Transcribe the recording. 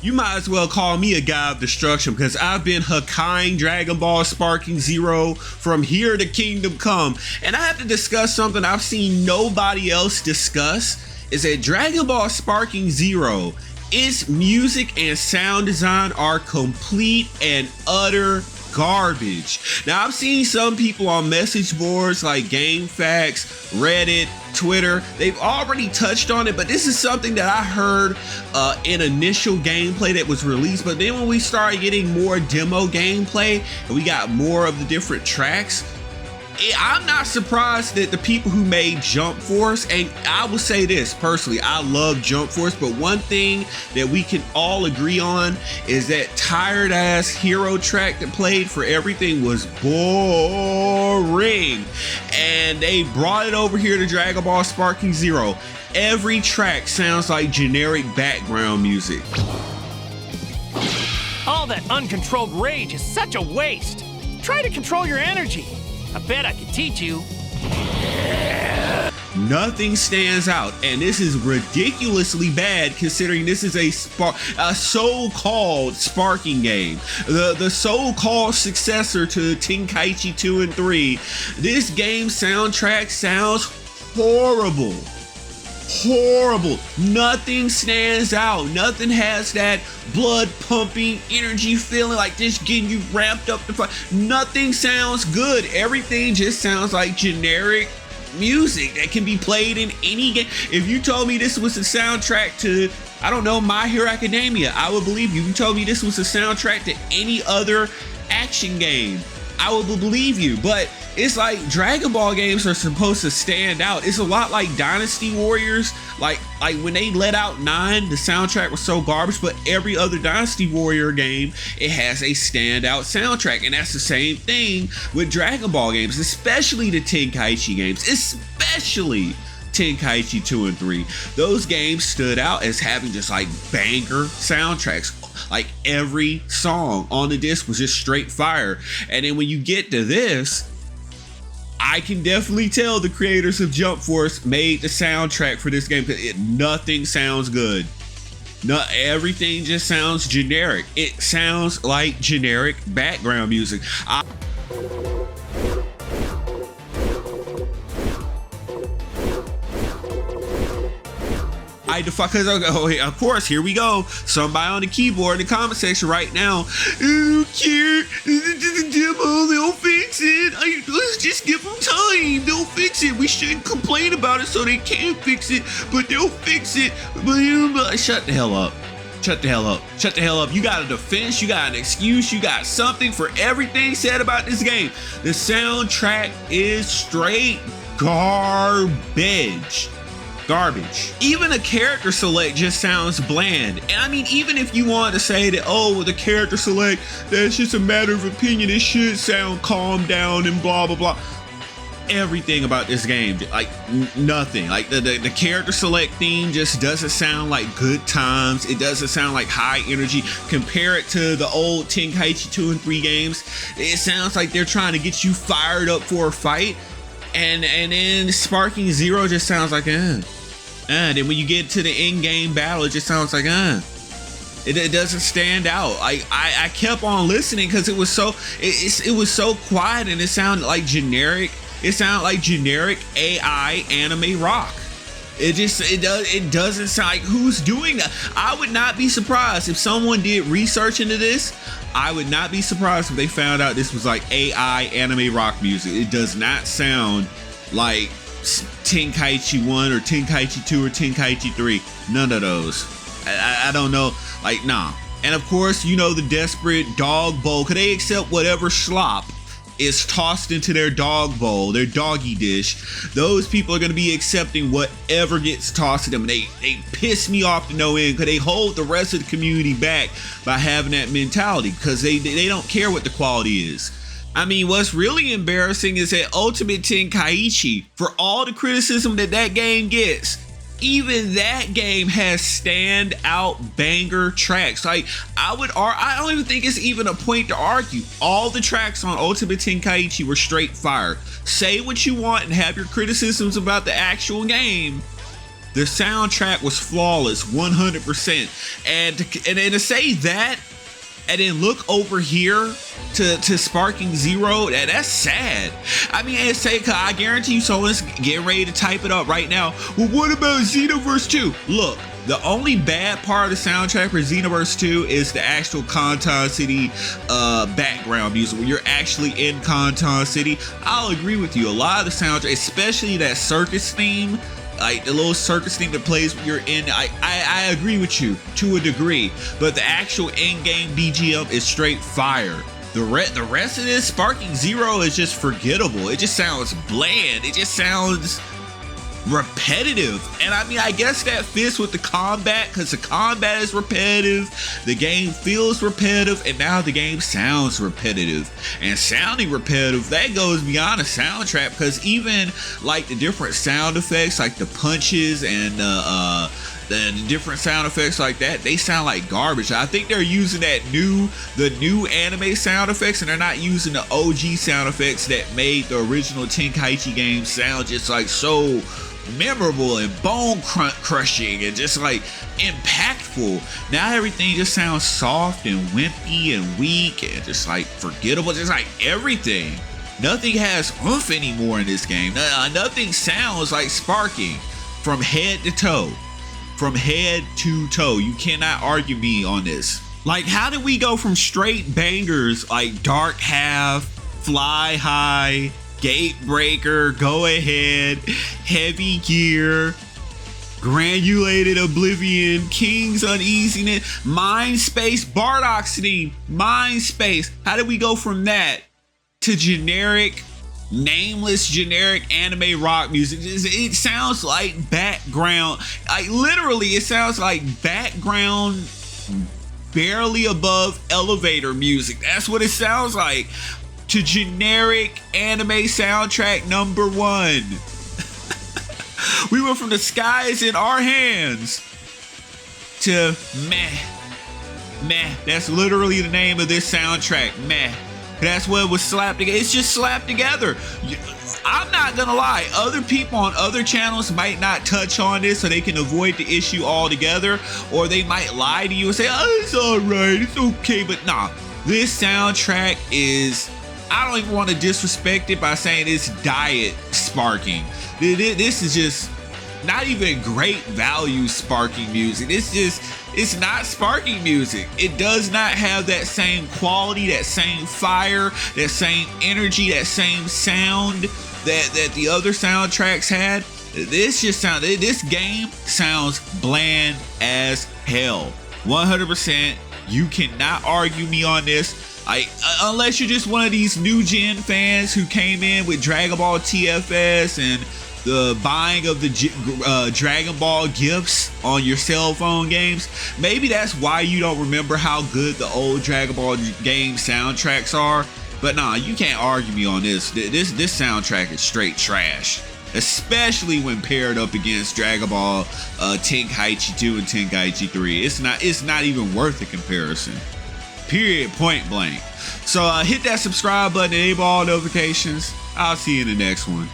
You might as well call me a guy of destruction because I've been Hakkaiing Dragon Ball Sparking Zero from here to Kingdom Come. And I have to discuss something I've seen nobody else discuss, is that Dragon Ball Sparking Zero, its music and sound design are complete and utter garbage. Now, I've seen some people on message boards like GameFAQs, Reddit, Twitter, they've already touched on it, but this is something that I heard in initial gameplay that was released. But then when we started getting more demo gameplay and we got more of the different tracks, I'm not surprised that the people who made Jump Force, and I will say this personally, I love Jump Force, but one thing that we can all agree on is that tired ass hero track that played for everything was boring. And they brought it over here to Dragon Ball Sparking Zero. Every track sounds like generic background music. All that uncontrolled rage is such a waste. Try to control your energy. I bet I can teach you. Nothing stands out, and this is ridiculously bad considering this is a so-called sparking game. The so-called successor to Tenkaichi 2 and 3. This game soundtrack sounds horrible. Horrible. Nothing stands out. Nothing has that blood pumping energy feeling like this getting you ramped up to fight. Nothing sounds good. Everything just sounds like generic music that can be played in any game. If you told me this was the soundtrack to, I don't know, My Hero Academia, I would believe you. If you told me this was the soundtrack to any other action game, I would believe you. But it's like Dragon Ball games are supposed to stand out. It's a lot like Dynasty Warriors. Like when they let out 9, the soundtrack was so garbage, but every other Dynasty Warrior game, it has a standout soundtrack. And that's the same thing with Dragon Ball games, especially the Tenkaichi games, especially Tenkaichi 2 and 3. Those games stood out as having just like banger soundtracks. Like every song on the disc was just straight fire. And then when you get to this, I can definitely tell the creators of Jump Force made the soundtrack for this game because nothing sounds good. Everything just sounds generic. It sounds like generic background music. Of course, here we go. Somebody on the keyboard in the comment section right now. I don't care. The demo, they'll fix it. Let's just give them time. They'll fix it. We shouldn't complain about it so they can fix it, but they'll fix it. Shut the hell up. Shut the hell up. Shut the hell up. You got a defense, you got an excuse, you got something for everything said about this game. The soundtrack is straight garbage. Even a character select just sounds bland. And I mean, even if you want to say that, oh, the character select, that's just a matter of opinion, it should sound calmed down and blah, blah, blah. Everything about this game, like nothing. Like the character select theme just doesn't sound like good times. It doesn't sound like high energy. Compare it to the old Tenkaichi 2 and 3 games. It sounds like they're trying to get you fired up for a fight. And then Sparking Zero just sounds like, then when you get to the in-game battle, it just sounds like, It doesn't stand out. I kept on listening because it was so quiet and it sounded like generic. It sounded like generic AI anime rock. It doesn't sound like, who's doing that? I would not be surprised if someone did research into this. I would not be surprised if they found out this was like AI anime rock music. It does not sound like Tenkaichi 1 or Tenkaichi 2 or Tenkaichi 3. None of those. I don't know. Like, nah. And of course, you know, the desperate dog bowl. Could they accept whatever slop is tossed into their dog bowl, their doggy dish? Those people are going to be accepting whatever gets tossed to them. They piss me off to no end because they hold the rest of the community back by having that mentality because they don't care what the quality is. I mean, what's really embarrassing is that Ultimate Tenkaichi, for all the criticism that game gets, even that game has standout banger tracks. Like, I don't even think it's even a point to argue. All the tracks on Ultimate Tenkaichi were straight fire. Say what you want and have your criticisms about the actual game, The soundtrack was flawless, 100%. And to say that, and then look over here to Sparking Zero, that's sad. I mean, I guarantee you someone's getting ready to type it up right now. Well, what about Xenoverse 2? Look, the only bad part of the soundtrack for Xenoverse 2 is the actual Kanton City background music, when you're actually in Kanton City. I'll agree with you. A lot of the soundtrack, especially that circus theme, like the little circus thing that plays when you're in, I agree with you to a degree, but the actual in-game BGM is straight fire. The rest of this, Sparking Zero, is just forgettable. It just sounds bland. It just sounds repetitive. And I mean, I guess that fits with the combat, because the combat is repetitive, the game feels repetitive, and now the game sounds repetitive. And sounding repetitive, that goes beyond a soundtrack, because even like the different sound effects, like the punches and the different sound effects like that, they sound like garbage. I think they're using the new anime sound effects, and they're not using the OG sound effects that made the original Tenkaichi game sound just like so memorable and bone crushing and just like impactful. Now everything just sounds soft and wimpy and weak and just like forgettable, just like everything. Nothing has oomph anymore in this game. Nothing sounds like Sparking from head to toe. From head to toe. You cannot argue me on this. Like, how did we go from straight bangers like Dark Half, Fly High, Gatebreaker, Go Ahead, Heavy Gear, Granulated Oblivion, King's Uneasiness, Mind Space, Bardock's theme, Mind Space. How did we go from that to generic, nameless, generic anime rock music? It sounds like background, like literally it sounds like background barely above elevator music. That's what it sounds like. To generic anime soundtrack number 1. We went from the sky is in our hands to meh. That's literally the name of this soundtrack, meh. That's what it was slapped together. It's just slapped together. I'm not gonna lie, other people on other channels might not touch on this so they can avoid the issue altogether, or they might lie to you and say, oh, it's alright, it's okay, but nah, this soundtrack is, I don't even want to disrespect it by saying it's diet Sparking. This is just not even great value Sparking music. It's not Sparking music. It does not have that same quality, that same fire, that same energy, that same sound that the other soundtracks had. This game sounds bland as hell. 100%. You cannot argue me on this. Unless you're just one of these new gen fans who came in with Dragon Ball TFS and the buying of the Dragon Ball gifts on your cell phone games. Maybe that's why you don't remember how good the old Dragon Ball game soundtracks are. But nah, you can't argue me on this. This soundtrack is straight trash, especially when paired up against Dragon Ball Tenkaichi 2 and Tenkaichi 3. It's not even worth a comparison. Period, point blank. So hit that subscribe button, enable all notifications. I'll see you in the next one.